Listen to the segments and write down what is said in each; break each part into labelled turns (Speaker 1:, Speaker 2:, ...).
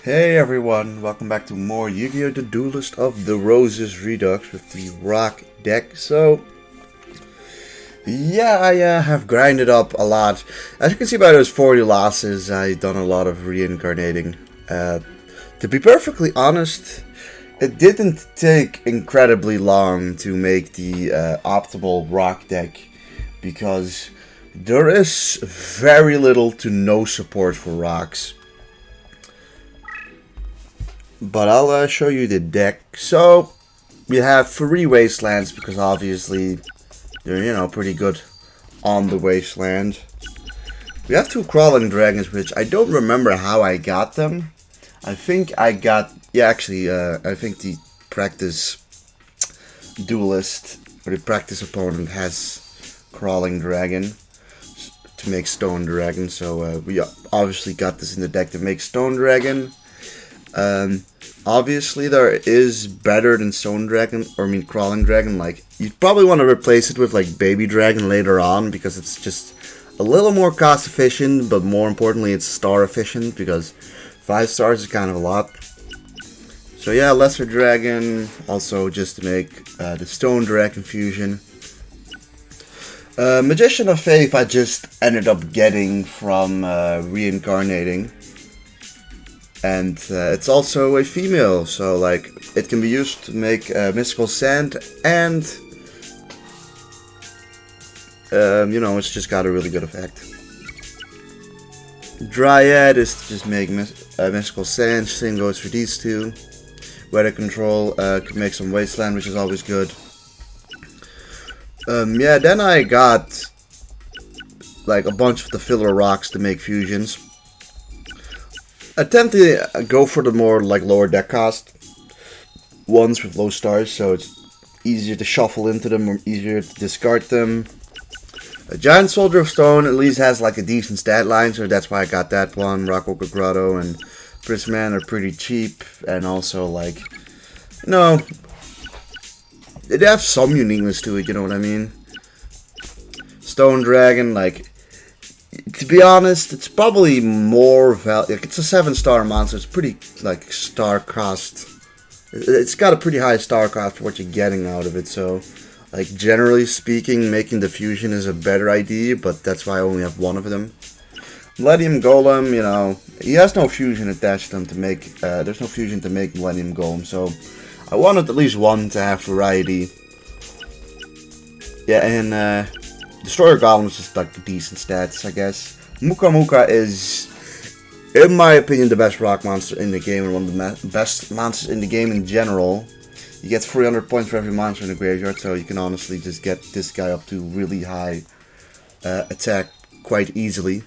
Speaker 1: Hey everyone, welcome back to more Yu-Gi-Oh! The Duelist of the Roses Redux with the Rock deck. So, yeah, I have grinded up a lot. As you can see by those 40 losses, I've done a lot of reincarnating. To be perfectly honest, it didn't take incredibly long to make the optimal Rock deck, because there is very little to no support for rocks. But I'll show you the deck. So, we have 3 wastelands, because obviously they're, pretty good on the wasteland. We have 2 crawling dragons, which I don't remember how I got them. I think I got, I think the practice duelist, or the practice opponent, has crawling dragon to make stone dragon. So we obviously got this in the deck to make stone dragon. Obviously there is better than stone dragon, or crawling dragon. Like, you'd probably want to replace it with like baby dragon later on, because it's just a little more cost efficient, but more importantly it's star efficient, because 5 stars is kind of a lot. So yeah, lesser dragon, also just to make the stone dragon fusion. Magician of Faith I just ended up getting from reincarnating. And it's also a female, so like it can be used to make mystical sand, and it's just got a really good effect. Dryad is to just make mystical sand. Same goes for these two. Weather control can make some wasteland, which is always good. Then I got like a bunch of the filler rocks to make fusions. I tend to go for the more like lower deck cost ones with low stars, so it's easier to shuffle into them or easier to discard them. A Giant Soldier of Stone at least has like a decent stat line, so that's why I got that one. Rockworker Grotto and Prisman are pretty cheap, and also like, they have some uniqueness to it, you know what I mean? Stone Dragon, like, to be honest, it's probably more value. Like, it's a 7-star monster. It's pretty like star cost. It's got a pretty high star cost for what you're getting out of it. So, like, generally speaking, making the fusion is a better idea. But that's why I only have one of them. Millennium Golem, he has no fusion attached to him to make. There's no fusion to make Millennium Golem. So, I wanted at least one to have variety. Yeah, and Destroyer Golem is just like decent stats, I guess. Muka Muka is, in my opinion, the best rock monster in the game, and one of the best monsters in the game in general. You get 300 points for every monster in the graveyard, so you can honestly just get this guy up to really high attack quite easily.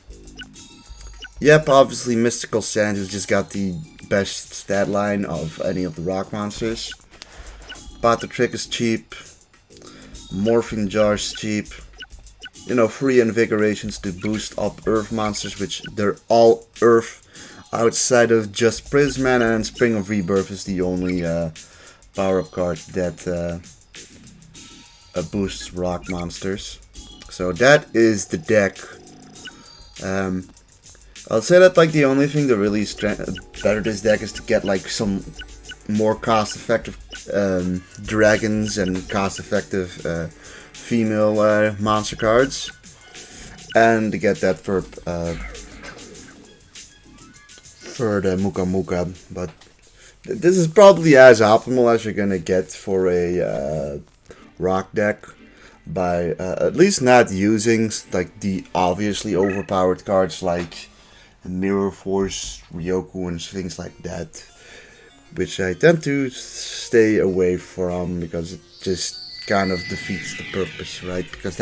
Speaker 1: Yep, obviously Mystical Sand has just got the best stat line of any of the rock monsters. Bot Trick is cheap. Morphing Jar is cheap. Free invigorations to boost up Earth monsters, which they're all Earth outside of just Prisman, and Spring of Rebirth is the only power-up card that boosts rock monsters. So that is the deck. I'll say that like the only thing that really better this deck is to get like some more cost-effective dragons and cost-effective female monster cards, and to get that for the Muka Muka. But this is probably as optimal as you're gonna get for a rock deck, by at least not using like the obviously overpowered cards like Mirror Force, Ryoku, and things like that, which I tend to stay away from, because it just kind of defeats the purpose, right? Because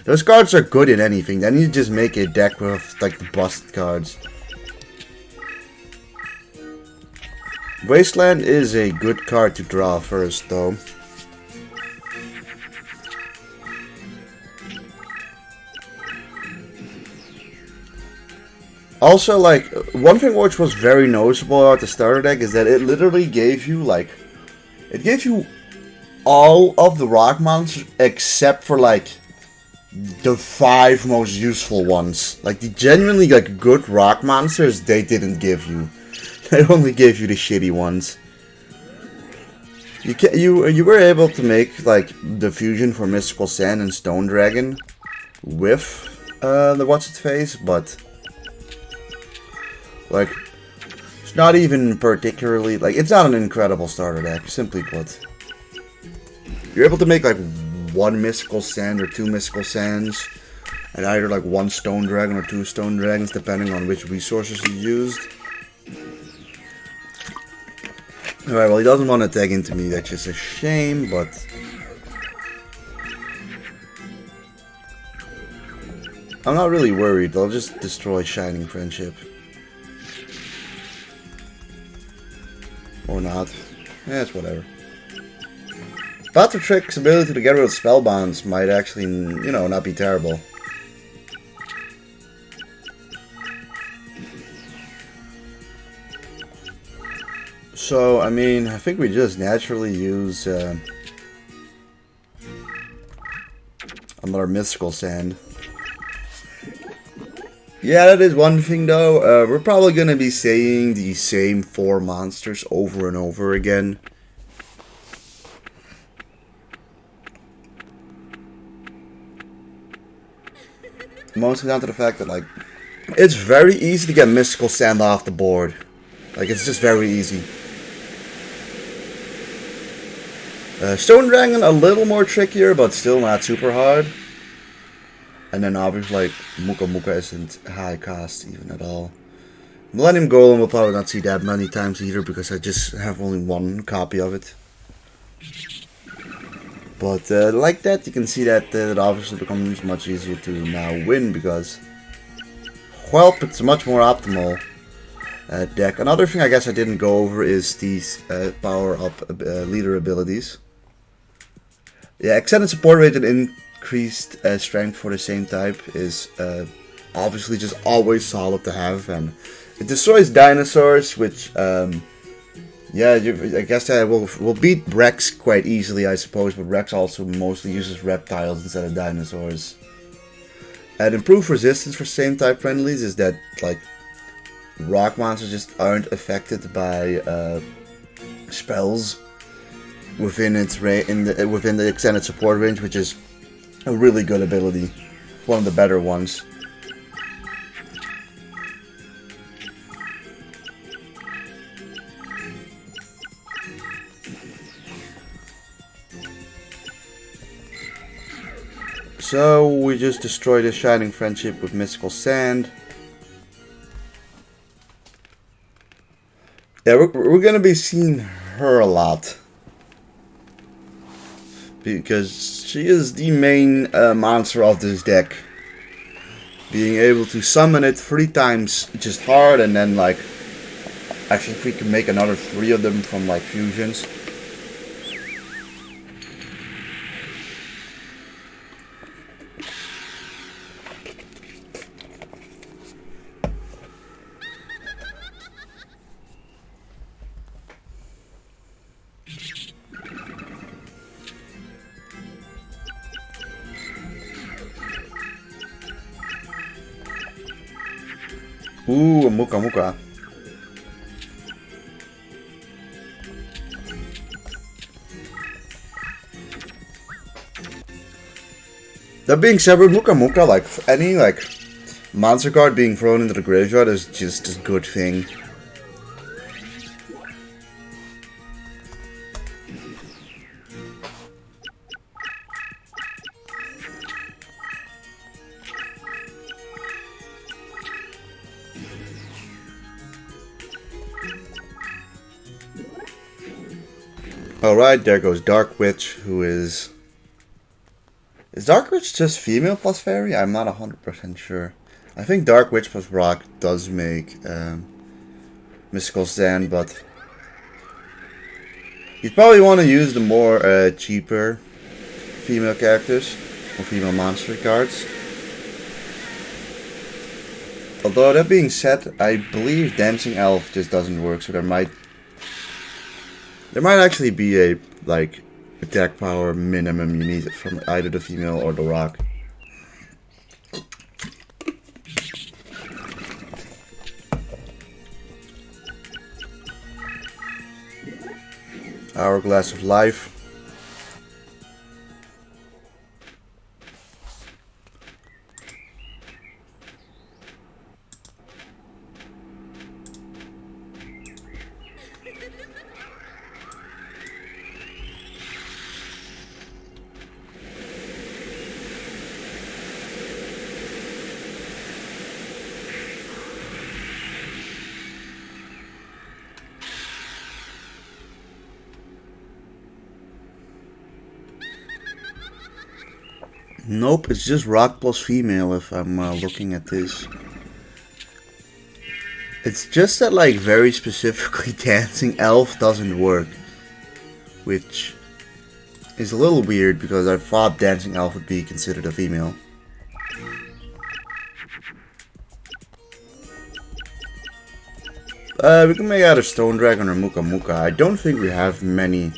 Speaker 1: those cards are good in anything. Then you just make a deck with like the busted cards. Wasteland is a good card to draw first, though. Also, like, one thing which was very noticeable about the starter deck is that it literally gave you all of the rock monsters except for like the 5 most useful ones. Like the genuinely like good rock monsters, they didn't give you. It only gave you the shitty ones. You were able to make like the fusion for Mystical Sand and Stone Dragon with the what's its face, but like it's not even particularly like it's not an incredible starter deck. Simply put, you're able to make like one Mystical Sand or two Mystical Sands, and either like one Stone Dragon or two Stone Dragons, depending on which resources you used. Alright, well, he doesn't want to tag into me, that's just a shame, but I'm not really worried. They'll just destroy Shining Friendship. Or not. Yeah, it's whatever. Battle Trick's ability to get rid of spell bonds might actually, you know, not be terrible. So, I mean, I think we just naturally use another Mystical Sand. Yeah, that is one thing though. We're probably going to be saying the same 4 monsters over and over again. Mostly down to the fact that, like, it's very easy to get Mystical Sand off the board. Like, it's just very easy. Stone Dragon a little more trickier, but still not super hard. And then obviously, like, Muka isn't high cost even at all. Millennium Golem will probably not see that many times either, because I just have only one copy of it. But like that, you can see that it obviously becomes much easier to now win, because, well, it's a much more optimal deck. Another thing I guess I didn't go over is these power-up leader abilities. Yeah, extended support rate and increased strength for the same type is obviously just always solid to have, and it destroys dinosaurs, which yeah, I guess that will beat Rex quite easily, I suppose, but Rex also mostly uses reptiles instead of dinosaurs. And improved resistance for same type friendlies is that, like, rock monsters just aren't affected by spells within its within the extended support range, which is a really good ability, one of the better ones. So we just destroyed a Shining Friendship with Mystical Sand. Yeah, we're gonna be seeing her a lot, because she is the main monster of this deck. Being able to summon it 3 times just hard, and then, like, I think we can make another 3 of them from, like, fusions. Ooh, Muka. That being said, with Muka, like, any, like, monster card being thrown into the graveyard is just a good thing. Alright, there goes Dark Witch, who is... Is Dark Witch just female plus fairy? I'm not 100% sure. I think Dark Witch plus rock does make Mystical Sand, but... You'd probably want to use the more cheaper female characters, or female monster cards. Although, that being said, I believe Dancing Elf just doesn't work, so there might actually be a, like, attack power minimum you need from either the female or the rock. Hourglass of Life. Nope, it's just rock plus female if I'm looking at this. It's just that, like, very specifically dancing elf doesn't work. Which is a little weird because I thought dancing elf would be considered a female. We can make either Stone Dragon or Muka Muka. I don't think we have many.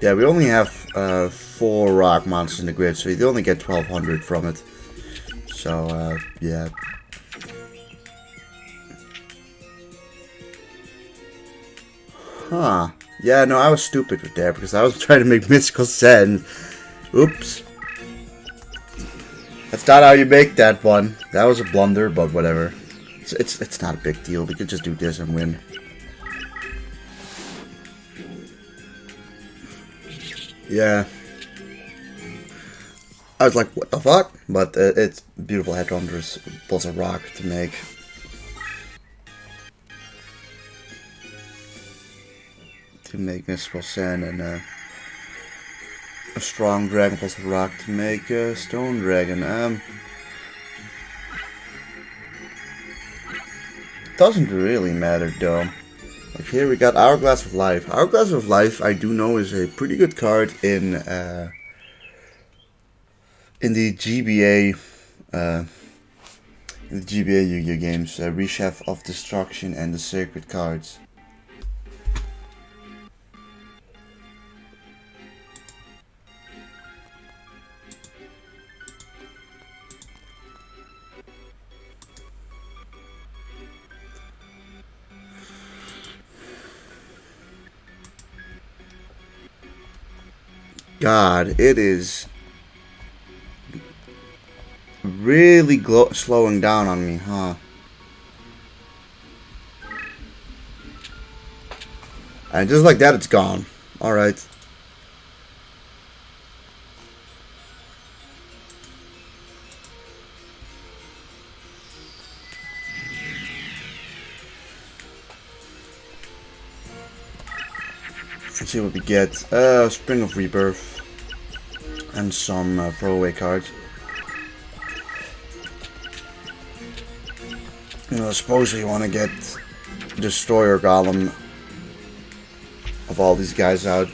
Speaker 1: Yeah, we only have 4 rock monsters in the grid, so you only get 1200 from it. So, yeah. Huh. Yeah, no, I was stupid with that because I was trying to make Mystical Sand. Oops. That's not how you make that one. That was a blunder, but whatever. It's not a big deal. We could just do this and win. Yeah. I was like, what the fuck? But it's beautiful headhunters plus a rock to make. To make Mystical Sand and a strong dragon plus a rock to make a stone dragon. Doesn't really matter though. Like here we got Hourglass of Life. Hourglass of Life I do know is a pretty good card in the GBA Yu-Gi-Oh games, Rechef of Destruction and the Sacred Cards. God, it is really slowing down on me, huh? And just like that, it's gone. Alright. Let's see what we get. Spring of Rebirth. And some throwaway cards. I suppose we want to get Destroyer Golem of all these guys out.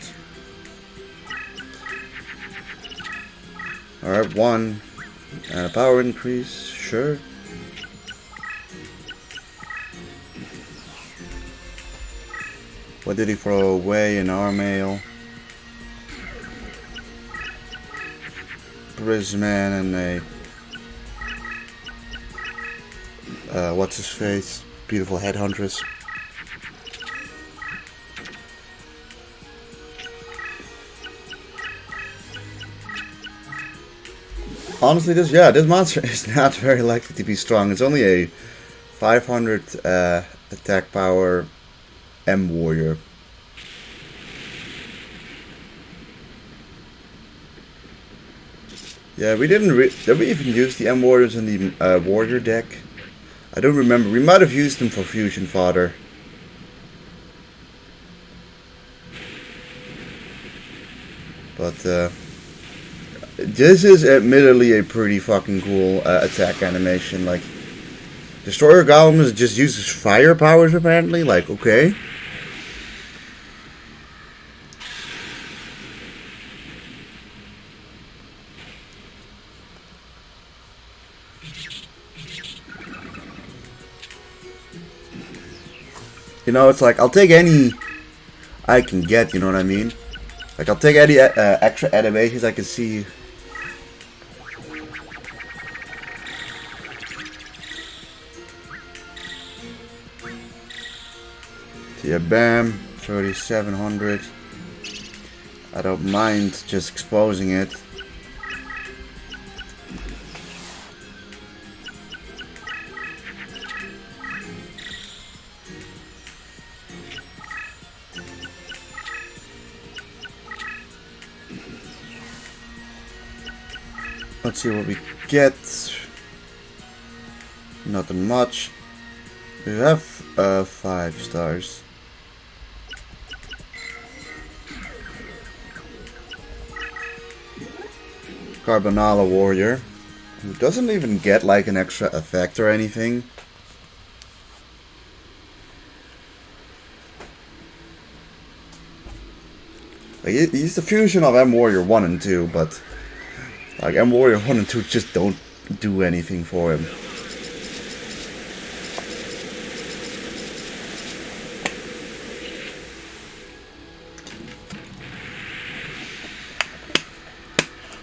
Speaker 1: Alright, 1. And a power increase, sure. What did he throw away in our mail? Prisman and a what's his face? Beautiful Headhuntress. Honestly, this monster is not very likely to be strong. It's only a 500 attack power M warrior. Yeah, we did we even use the M warriors in the warrior deck? I don't remember. We might have used them for fusion fodder. But this is admittedly a pretty fucking cool attack animation. Like, Destroyer Golem just uses fire powers apparently. Like, okay. You know, it's like, I'll take any I can get, you know what I mean? Like, I'll take any extra animations I can see. So yeah, bam, 3700. I don't mind just exposing it. Let's see what we get. Nothing much. We have 5 stars. Carbonala Warrior, who doesn't even get like an extra effect or anything. Like, he's the fusion of M Warrior 1 and 2, but like M Warrior 1 and 2 just don't do anything for him.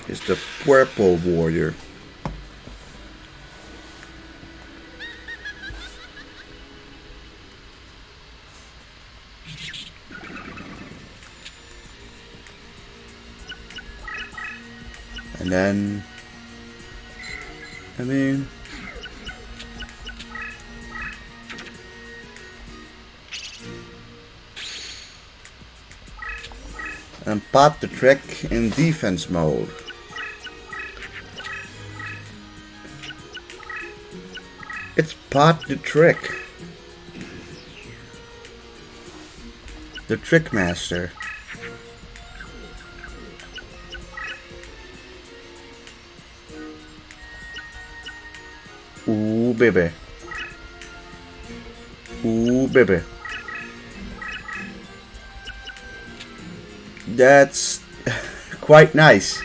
Speaker 1: Is the Purple Warrior. And then, I mean, and Pot the Trick in defense mode. It's Pot the Trick. The Trick Master. Ooh, baby. Ooh, baby. That's quite nice.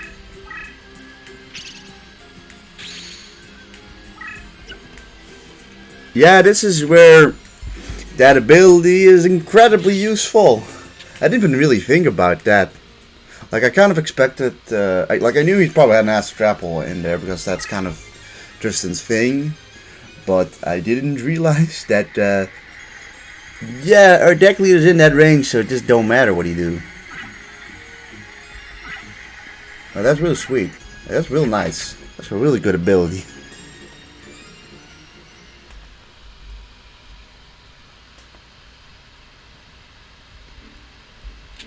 Speaker 1: Yeah, this is where that ability is incredibly useful. I didn't even really think about that. Like, I kind of expected, I knew he'd probably had an Astral Grapple in there because that's kind of Tristan's thing. But I didn't realize that, yeah, our deck leader's in that range, so it just don't matter what he do. Oh, that's really sweet. That's real nice. That's a really good ability.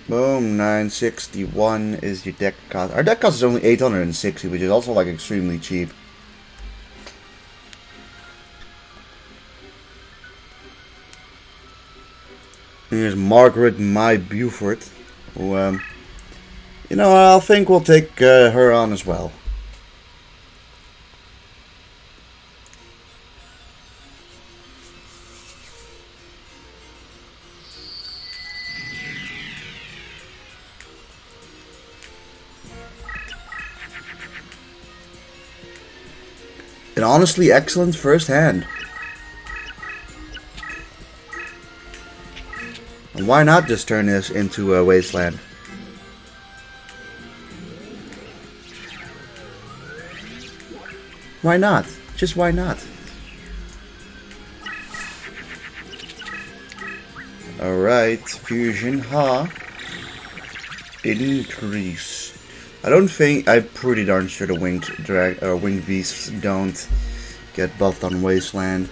Speaker 1: Boom, 961 is your deck cost. Our deck cost is only 860, which is also like extremely cheap. Here's Margaret My Beaufort, who, you know, I think we'll take her on as well. An honestly excellent first hand. And why not just turn this into a wasteland? Why not? Just why not? Alright, fusion, increase. I'm pretty darn sure the winged beasts don't get buffed on wasteland.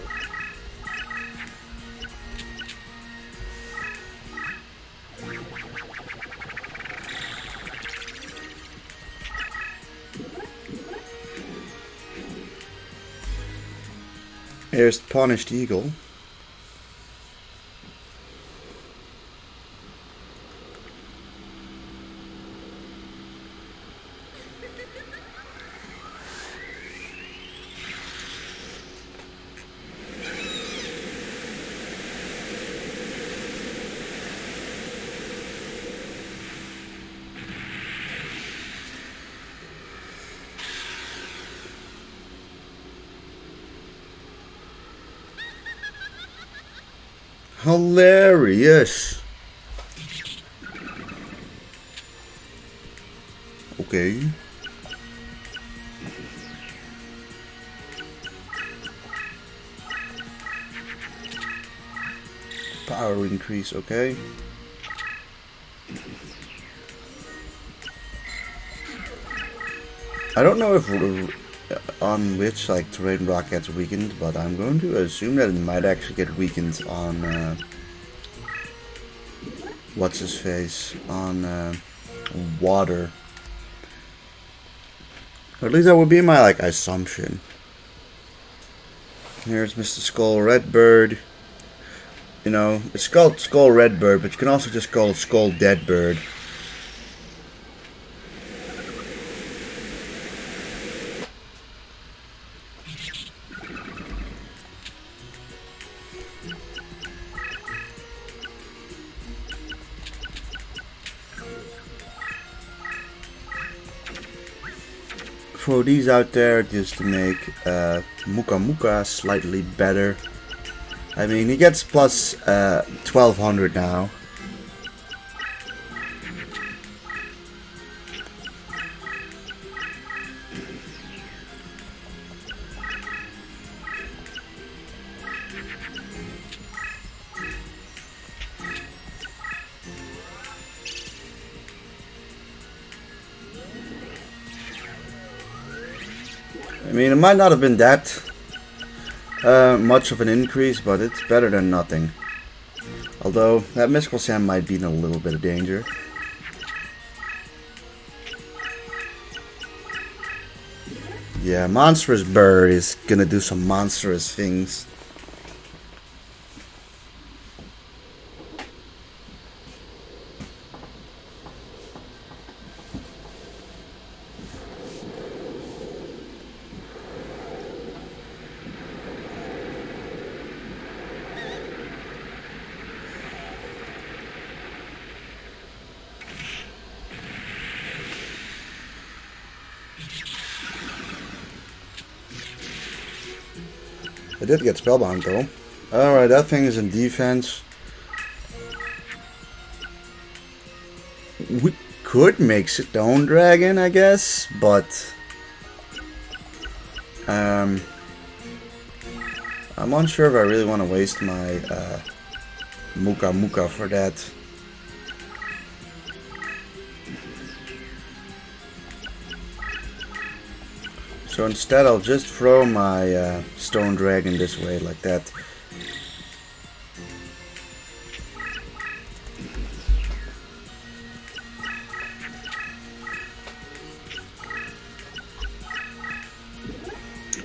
Speaker 1: Here's Punished Eagle. Hilarious. Okay. Power increase, okay. I don't know if on which like terrain rock gets weakened, but I'm going to assume that it might actually get weakened on what's his face, on water. Or at least that would be my like assumption. Here's Mr. Skull Redbird. You know, it's called Skull Redbird, but you can also just call it Skull Deadbird. Throw these out there just to make Muka Muka slightly better. I mean, he gets plus 1200 now. I mean, it might not have been that much of an increase, but it's better than nothing. Although, that Mystical Sand might be in a little bit of danger. Yeah, Monstrous Bird is gonna do some monstrous things. I did get spellbound though. Alright, that thing is in defense. We could make Stone Dragon, I guess, but I'm unsure if I really want to waste my Muka Muka for that. So instead I'll just throw my Stone Dragon this way, like that.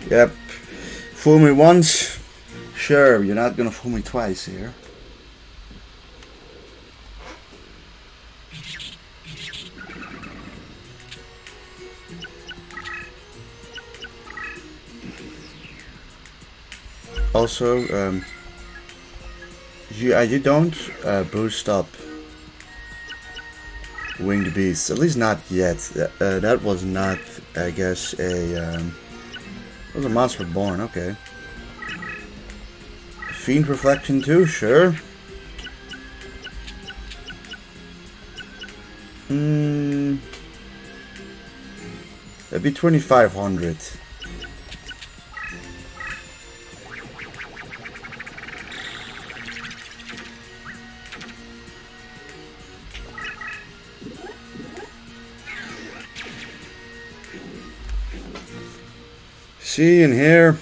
Speaker 1: Yep. Fool me once. Sure, you're not gonna fool me twice here. Also, you don't boost up Winged Beasts, at least not yet. That was not, I guess, it was a Monster Born, okay. Fiend Reflection too, sure. That'd be 2500. See, and here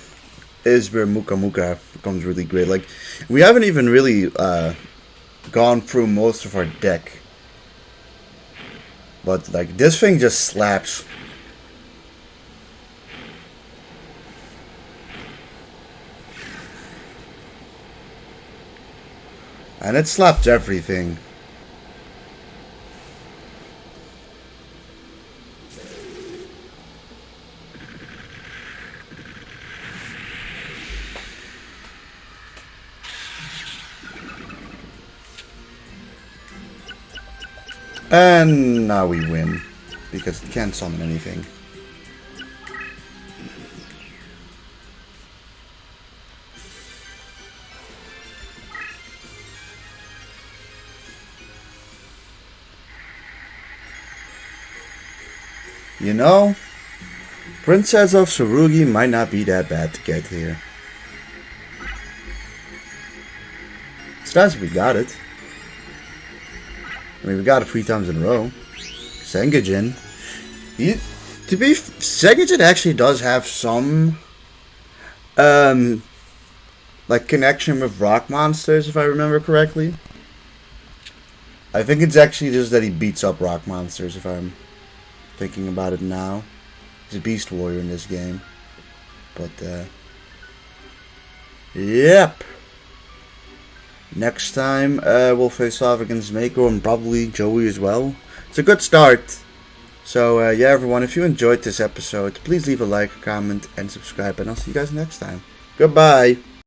Speaker 1: is where Muka Muka becomes really great. Like, we haven't even really gone through most of our deck. But, like, this thing just slaps. And it slaps everything. And now we win, because it can't summon anything. You know, Princess of Tsurugi might not be that bad to get here. It's nice we got it. I mean, we got it 3 times in a row. Sengajin. To be Segajin actually does have some like connection with rock monsters, if I remember correctly. I think it's actually just that he beats up rock monsters, if I'm thinking about it now. He's a beast warrior in this game. But yep. Next time we'll face off against Mako and probably Joey as well. It's a good start. So yeah, everyone, if you enjoyed this episode, please leave a like, comment, and subscribe, and I'll see you guys next time. Goodbye.